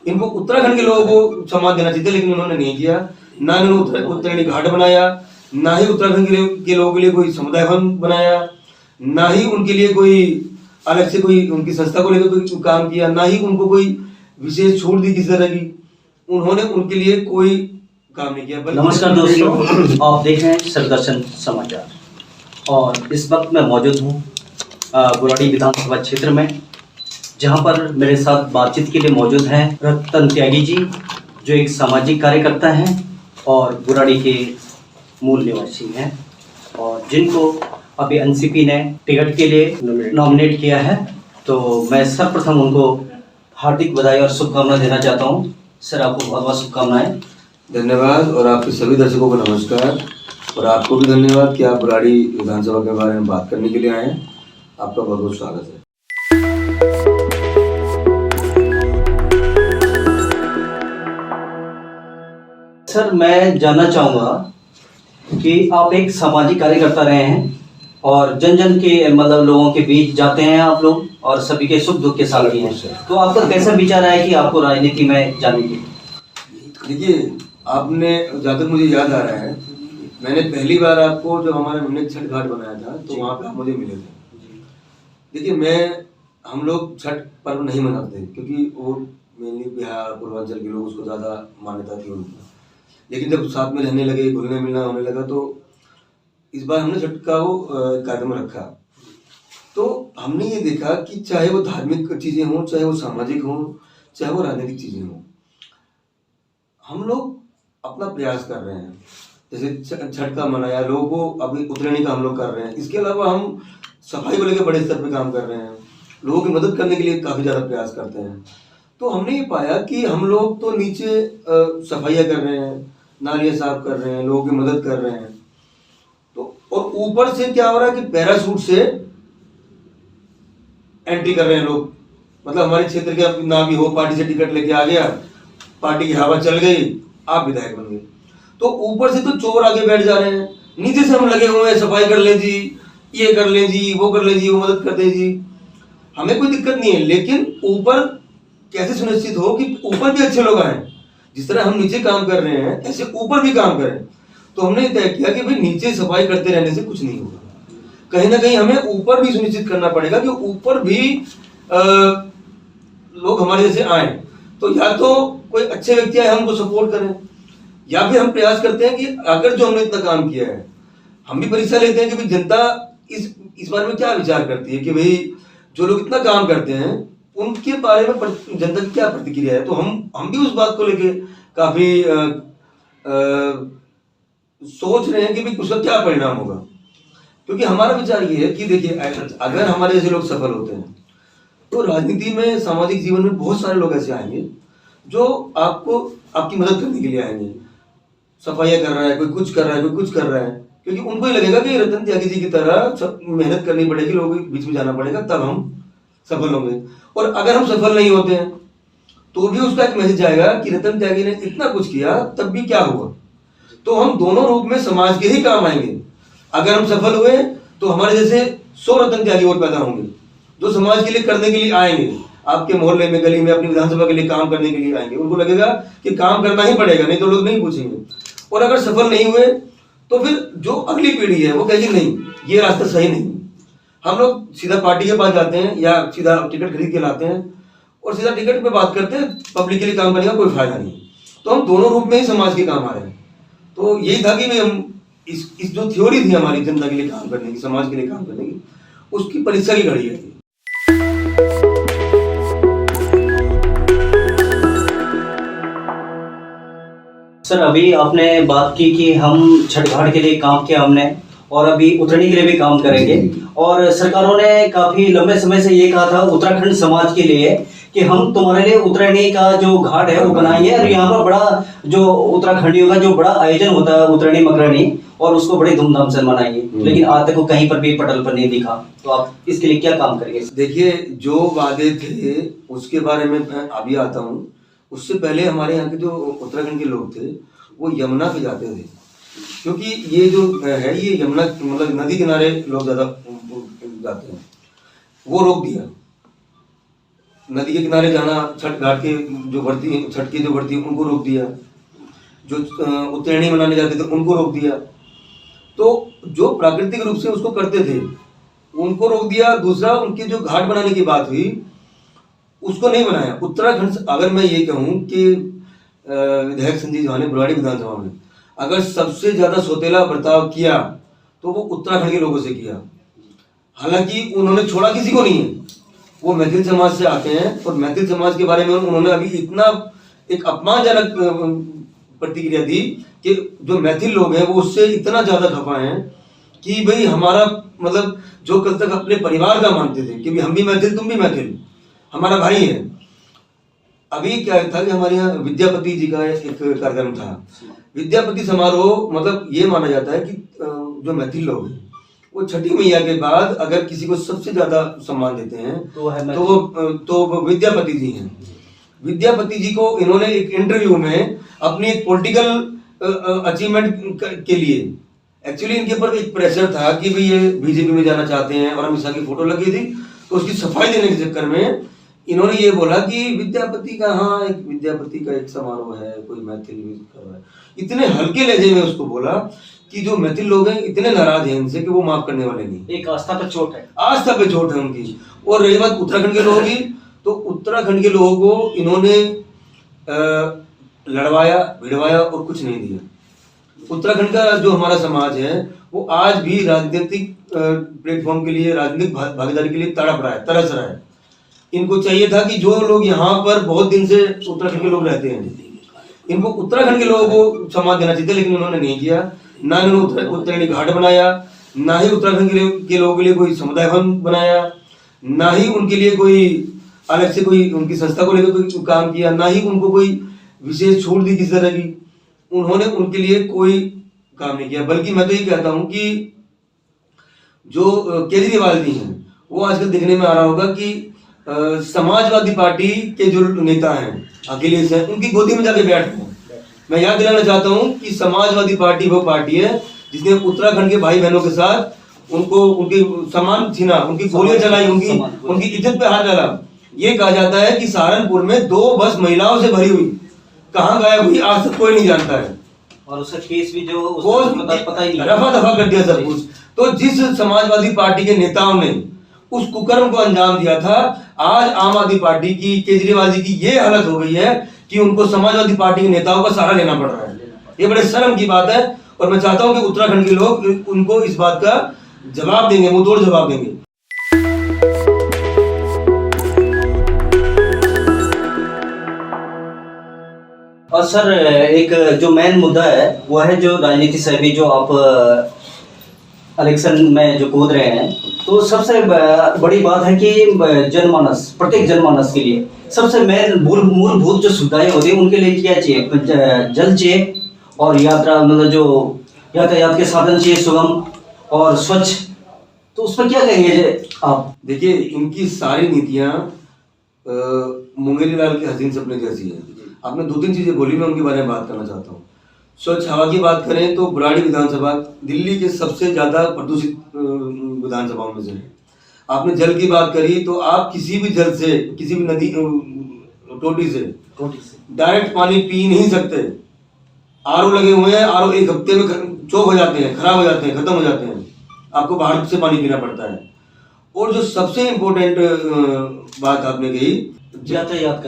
इनको उत्तराखंड के लोगों को सम्मान देना चाहिए, लेकिन उन्होंने नहीं किया। ना इन्होंने उत्तरायणी घाट बनाया, ना ही उत्तराखंड के लोगों के लिए कोई समुदाय भवन बनाया, ना ही उनके लिए कोई अलग से कोई उनकी संस्था को लेकर कोई काम किया, ना ही उनको कोई विशेष छूट दी किसी तरह की। उन्होंने उनके लिए कोई काम नहीं किया। नमस्कार दोस्तों, आप देख रहे हैं सरदर्शन समाचार और इस वक्त मैं मौजूद हूँ बुराड़ी विधानसभा क्षेत्र में, जहाँ पर मेरे साथ बातचीत के लिए मौजूद हैं रतन त्यागी जी, जो एक सामाजिक कार्यकर्ता हैं और बुराड़ी के मूल निवासी हैं और जिनको अभी एनसीपी ने टिकट के लिए नॉमिनेट किया है। तो मैं सर्वप्रथम उनको हार्दिक बधाई और शुभकामनाएं देना चाहता हूँ। सर, आपको बहुत बहुत शुभकामनाएं। धन्यवाद और आपके सभी दर्शकों को नमस्कार और आपको भी धन्यवाद कि आप बुराड़ी विधानसभा के बारे में बात करने के लिए आए हैं। आपका बहुत बहुत स्वागत है। सर, मैं जानना चाहूँगा कि आप एक सामाजिक कार्यकर्ता रहे हैं और जन जन के मतलब लोगों के बीच जाते हैं आप लोग और सभी के सुख दुख के साथ ही हैं। तो आपका कैसा विचार है कि आपको राजनीति में जाने की? देखिए, आपने जहाँ तक मुझे याद आ रहा है, मैंने पहली बार आपको जब हमने छठ घाट बनाया था तो वहाँ पे आप मुझे मिले थे। देखिए, हम लोग छठ पर्व नहीं मनाते क्योंकि वो मेनली बिहार पूर्वांचल के लोग उसको ज़्यादा मान्यता थी उनकी। लेकिन जब साथ में रहने लगे, घुलने मिलना होने लगा, तो इस बार हमने छठ का वो कार्यक्रम रखा। तो हमने ये देखा कि चाहे वो धार्मिक चीज़ें हों, चाहे वो सामाजिक हों, चाहे वो राजनीतिक चीज़ें हों, हम लोग अपना प्रयास कर रहे हैं। जैसे छठ का मनाया, लोगों को अभी उत्तरायणी का हम लोग कर रहे हैं। इसके अलावा हम सफाई को लेकर बड़े स्तर पे काम कर रहे हैं, लोगों की मदद करने के लिए काफ़ी ज़्यादा प्रयास करते हैं। तो हमने ये पाया कि हम लोग तो नीचे सफाइयाँ कर रहे हैं, नालियाँ साफ कर रहे हैं, लोगों की मदद कर रहे हैं, तो और ऊपर से क्या हो रहा है कि पैराशूट से एंट्री कर रहे हैं लोग। मतलब हमारे क्षेत्र के ना भी हो, पार्टी से टिकट लेके आ गया, पार्टी की हवा चल गई, आप विधायक बन गए। तो ऊपर से तो चोर आगे बैठ जा रहे हैं, नीचे से हम लगे हुए हैं, सफाई कर लें जी, ये कर लें जी, वो कर लें जी, वो मदद कर दें जी। हमें कोई दिक्कत नहीं है, लेकिन ऊपर कैसे सुनिश्चित हो कि ऊपर भी अच्छे लोग आए। जिस तरह हम नीचे काम कर रहे हैं ऐसे ऊपर भी काम करें। तो हमने तय किया कि भाई नीचे सफाई करते रहने से कुछ नहीं होगा, कहीं ना कहीं हमें ऊपर भी सुनिश्चित करना पड़ेगा कि ऊपर भी लोग हमारे जैसे आए। तो या तो कोई अच्छे व्यक्ति आए, हम उनको सपोर्ट करें, या फिर हम प्रयास करते हैं कि अगर जो हमने इतना काम किया है, हम भी परीक्षा लेते हैं कि भाई जनता इस बारे में क्या विचार करती है कि भाई जो लोग इतना काम करते हैं उनके बारे में जनता की क्या प्रतिक्रिया है। तो हम भी उस बात को लेके काफी सोच रहे हैं कि भाई उसका क्या परिणाम होगा। क्योंकि हमारा विचार ये है कि देखिए, अगर हमारे जैसे लोग सफल होते हैं तो राजनीति में, सामाजिक जीवन में बहुत सारे लोग ऐसे आएंगे जो आपकी मदद करने के लिए आएंगे। सफाइयाँ कर रहा है कोई, कुछ कर रहा है कोई, कुछ कर रहा है, क्योंकि उनको ही लगेगा कि रतन त्यागी जी की तरह सब मेहनत करनी पड़ेगी, लोगों के बीच में जाना पड़ेगा, तब हम सफल होंगे। और अगर हम सफल नहीं होते हैं तो भी उसका एक मैसेज आएगा कि रतन त्यागी ने इतना कुछ किया तब भी क्या हुआ। तो हम दोनों रूप में समाज के ही काम आएंगे। अगर हम सफल हुए तो हमारे जैसे 100 रतन त्यागी और पैदा होंगे जो समाज के लिए करने के लिए आएंगे, आपके मोहल्ले में, गली में, अपनी विधानसभा के लिए काम करने के लिए आएंगे। उनको लगेगा कि काम करना ही पड़ेगा, नहीं तो लोग नहीं पूछेंगे। और अगर सफल नहीं हुए तो फिर जो अगली पीढ़ी है वो कहेगी नहीं, ये रास्ता सही नहीं। हम लोग सीधा पार्टी के पास जाते हैं या सीधा टिकट खरीद के लाते हैं और सीधा टिकट पे बात करते हैं, पब्लिक के लिए काम करने का कोई फायदा नहीं। तो हम दोनों रूप में ही समाज के काम आ रहे हैं। तो यही था कि भाई हम इस जो थ्योरी थी हमारी जनता के लिए काम करने की, समाज के लिए काम करने की, उसकी परीक्षा की घड़ी है। सर, अभी आपने बात की कि हम छठ घाट के लिए काम किया हमने और अभी उत्तरायणी के लिए भी काम करेंगे। और सरकारों ने काफी लंबे समय से ये कहा था उत्तराखंड समाज के लिए कि हम तुम्हारे लिए उत्तरायणी का जो घाट है वो बनाएंगे और यहाँ पर बड़ा जो उत्तराखंडियों का जो बड़ा आयोजन होता है उत्तरायणी मकरानी, और उसको बड़े धूमधाम से मनाएंगे। लेकिन आज तक वो कहीं पर भी पटल पर नहीं दिखा। तो आप इसके लिए क्या काम करेंगे? देखिए, जो वादे थे उसके बारे में मैं अभी आता हूँ। उससे पहले हमारे यहाँ के जो उत्तराखंड के लोग थे वो यमुना पे जाते थे, क्योंकि ये जो है ये यमुना मतलब नदी किनारे लोग ज्यादा जाते हैं, वो रोक दिया। नदी के किनारे जाना, छठ घाट के जो बढ़ती छठ की जो बढ़ती है उनको रोक दिया, जो उत्तरायणी मनाने जाते थे उनको रोक दिया। तो जो प्राकृतिक रूप से उसको करते थे उनको रोक दिया। दूसरा, उनके जो घाट बनाने की बात हुई उसको नहीं बनाया। उत्तराखंड से अगर मैं ये कहूँ कि विधायक संजीव झा ने बुराड़ी विधानसभा में अगर सबसे ज्यादा सौतेला बर्ताव किया तो वो उत्तराखंड के लोगों से किया। हालांकि उन्होंने छोड़ा किसी को नहीं है, वो मैथिल समाज से आते हैं और मैथिल समाज के बारे में उन्होंने अभी इतना एक अपमानजनक प्रतिक्रिया दी कि जो मैथिल लोग हैं वो उससे इतना ज्यादा खफा हैं कि भाई हमारा मतलब जो कल तक अपने परिवार का मानते थे कि भाई हम भी मैथिल तुम भी मैथिल, हमारा भाई है। अभी क्या था कि हमारे यहाँ विद्यापति जी का एक कार्यक्रम था, विद्यापति समारोह। मतलब ये माना जाता है कि जो मैथिल लोग हैं वो छठी मैया के बाद अगर किसी को सबसे ज्यादा सम्मान देते हैं तो वो विद्यापति जी हैं। विद्यापति जी को इन्होंने एक इंटरव्यू में अपनी एक पॉलिटिकल अचीवमेंट के लिए, एक्चुअली इनके ऊपर एक प्रेशर था कि भाई ये बीजेपी में जाना चाहते हैं और अमित शाह की फोटो लगी थी, तो उसकी सफाई देने के चक्कर में इन्होंने ये बोला कि विद्यापति का, हाँ एक विद्यापति का एक समारोह है, कोई मैथिल भी कर रहा है। इतने हल्के लहजे में उसको बोला कि जो मैथिल लोग हैं इतने नाराज हैं इनसे कि वो माफ करने वाले नहीं। एक आस्था पे चोट है, आस्था पे चोट है उनकी। और रही बात उत्तराखंड के लोगों की, तो उत्तराखंड के लोगों को इन्होंने लड़वाया भिड़वाया और कुछ नहीं दिया। उत्तराखंड का जो हमारा समाज है वो आज भी राजनीतिक प्लेटफॉर्म के लिए, राजनीतिक भागीदारी के लिए तड़प रहा है, तरस रहा है। इनको चाहिए था कि जो लोग यहाँ पर बहुत दिन से उत्तराखंड के लोग रहते हैं इनको उत्तराखंड के लोगों को सम्मान देना चाहिए, लेकिन उन्होंने नहीं किया। ना इन्होंने उत्तरायणी घाट बनाया, ना ही उत्तराखंड के लोगों के लिए कोई समुदाय भवन बनाया, ना ही उनके लिए कोई अलग से कोई उनकी संस्था को लेकर कोई काम किया, ना ही उनको कोई विशेष छूट दी किसी तरह की। उन्होंने उनके लिए कोई काम नहीं किया। बल्कि मैं तो ये कहता हूं कि जो केजरीवाल जी हैं वो आजकल देखने में आ रहा होगा कि समाजवादी पार्टी के जो नेता हैं अखिलेश हैं उनकी गोदी में जाके बैठ गए। मैं याद दिलाना चाहता हूं कि समाजवादी पार्टी वो पार्टी है जिसने उत्तराखंड के भाई बहनों के साथ उनको उनकी सम्मान छीना, उनकी गोलियां चलाई, उनकी इज्जत पे हाथ डाला। ये कहा जाता है कि सहारनपुर में 2 बस महिलाओं से भरी हुई कहाँ गायब हुई आज तक कोई नहीं जानता है, और उसका केस भी जो पता ही नहीं, रफा दफा कर दिया सब कुछ। तो जिस समाजवादी पार्टी के नेताओं ने उस कुकर्म को अंजाम दिया था, आज आम आदमी पार्टी की, केजरीवाल जी की ये हालत हो गई है कि उनको समाजवादी पार्टी के नेताओं का सहारा लेना पड़ रहा है। ये बड़े शर्म की बात है और मैं चाहता हूं कि उत्तराखंड के लोग उनको इस बात का जवाब देंगे, मुंहतोड़ जवाब देंगे। और सर एक जो मेन मुद्दा है वो है जो राजनीति से भी जो आप इलेक्शन में जो कूद रहे हैं, तो सबसे बड़ी बात है कि जनमानस, प्रत्येक जनमानस के लिए सबसे मेन मूलभूत जो सुविधाएं होती है उनके लिए क्या चाहिए? जल चाहिए और यात्रा, मतलब जो यातायात के साधन चाहिए सुगम और स्वच्छ। तो उस पर क्या कहेंगे आप? देखिए, इनकी सारी नीतियां मुंगेरी लाल के हसीन सपने जैसी है। आपने 2-3 चीजें बोली, मैं उनके बारे में बात करना चाहता हूँ। स्वच्छ हवा की बात करें तो बुराड़ी विधानसभा दिल्ली के सबसे ज्यादा प्रदूषित विधानसभाओं में से है। आपने जल की बात करी तो आप किसी भी जल से, किसी भी नदी टोटी से डायरेक्ट पानी पी नहीं सकते। आरओ लगे हुए हैं, आरओ एक हफ्ते में चौक हो जाते हैं, खराब हो जाते हैं, खत्म हो जाते हैं। आपको बाहर से पानी पीना पड़ता है। और जो सबसे इम्पोर्टेंट बात आपने कही, यातायात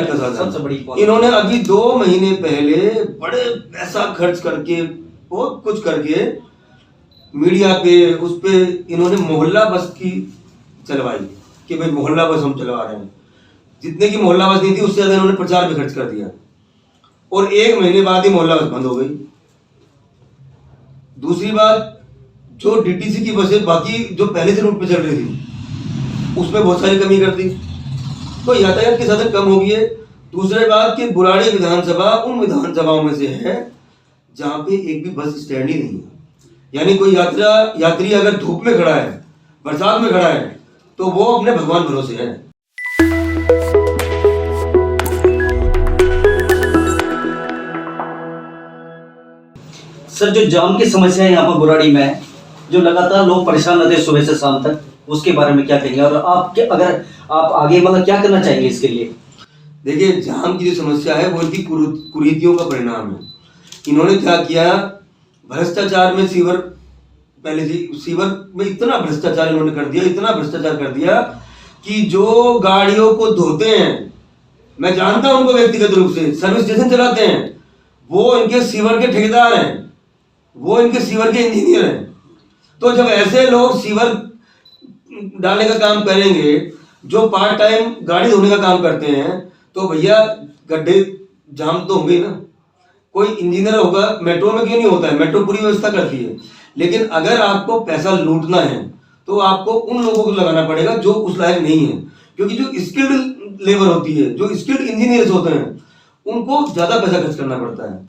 का साधन सबसे बड़ी। इन्होंने अभी 2 महीने पहले बड़े पैसा खर्च करके, बहुत कुछ करके मीडिया पे, उस पे इन्होंने मोहल्ला बस की चलवाई कि भाई मोहल्ला बस हम चलवा रहे हैं। जितने की मोहल्ला बस नहीं थी उससे ज्यादा इन्होंने प्रचार पे खर्च कर दिया और 1 महीने बाद ही मोहल्ला बस बंद हो गई। दूसरी बात, जो डीटीसी की बसें बाकी जो पहले से रूट पे चल रही थी उसमें बहुत सारी कमी कर दी, तो यातायात के साधन कम हो गए। दूसरी बात कि बुराड़ी विधानसभा उन विधानसभाओं में से है जहां पे एक भी बस स्टैंड ही नहीं है। यानी कोई यात्री अगर धूप में खड़ा है, बरसात में खड़ा है, तो वो अपने भगवान भरोसे है। सर, जो जाम की समस्या है यहाँ पर बुराड़ी में, जो लगातार लोग परेशान रहते हैं सुबह से शाम तक, उसके बारे में क्या कहेंगे, और आप अगर आप आगे मतलब क्या करना चाहेंगे इसके लिए? देखिए, जाम की जो समस्या है वो इनकी कुरीतियों का परिणाम है। इन्होंने क्या किया, भ्रष्टाचार में सीवर, पहले सीवर में इतना भ्रष्टाचार इन्होंने कर दिया, इतना भ्रष्टाचार कर दिया कि जो गाड़ियों को धोते हैं, मैं जानता हूं उनको व्यक्तिगत रूप से, सर्विस स्टेशन चलाते हैं, वो इनके सीवर के ठेकेदार हैं, वो इनके सीवर के इंजीनियर हैं। तो जब ऐसे लोग सीवर डालने का काम करेंगे, जो पार्ट टाइम गाड़ी धोने का काम करते हैं, तो भैया गड्ढे जाम तो होंगे ना। कोई इंजीनियर होगा, मेट्रो में क्यों नहीं होता है, मेट्रो पूरी व्यवस्था करती है। लेकिन अगर आपको पैसा लूटना है तो आपको उन लोगों को लगाना पड़ेगा जो उस लायक नहीं है, क्योंकि जो स्किल्ड लेबर होती है, जो स्किल्ड इंजीनियर्स होते हैं, उनको ज्यादा पैसा खर्च करना पड़ता है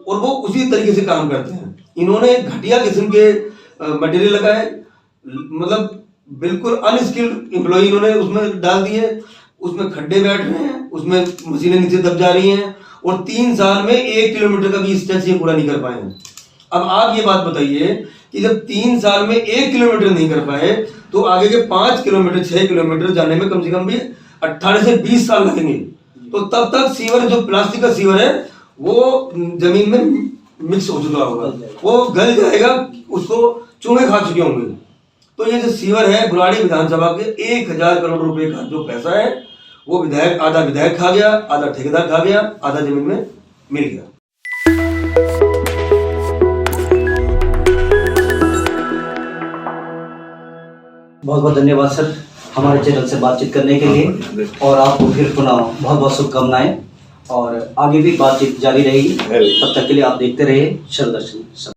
और वो उसी तरीके से काम करते हैं। इन्होंने घटिया किस्म के मटेरियल लगाए, मतलब बिल्कुल अनस्किल्ड एम्प्लॉय इन्होंने उसमें डाल दिए, उसमें खड्डे बैठ रहे हैं, उसमें मशीनें नीचे दब जा रही हैं और 3 साल में 1 किलोमीटर का भी स्ट्रेच ये पूरा नहीं कर पाए हैं। अब आप ये बात बताइए कि जब 3 साल में 1 किलोमीटर नहीं कर पाए तो आगे के 5 किलोमीटर 6 किलोमीटर जाने में कम से कम भी 18 से 20 साल लगेंगे। तो तब तक सीवर, जो प्लास्टिक का सीवर है, वो जमीन में मिक्स हो चुका होगा, वो गल जाएगा, उसको चूहे खा चुके होंगे। तो ये जो सीवर है, बुराड़ी विधानसभा के 1000 करोड़ रुपए का जो पैसा है, वो विधायक, आधा विधायक खा गया, आधा ठेकेदार खा गया, आधा जमीन में मिल गया। बहुत बहुत धन्यवाद सर हमारे चैनल से बातचीत करने के लिए, और आपको फिर पुनः बहुत बहुत शुभकामनाएं, और आगे भी बातचीत जारी रहेगी। तब तक के लिए आप देखते रहिए शरदर्शन।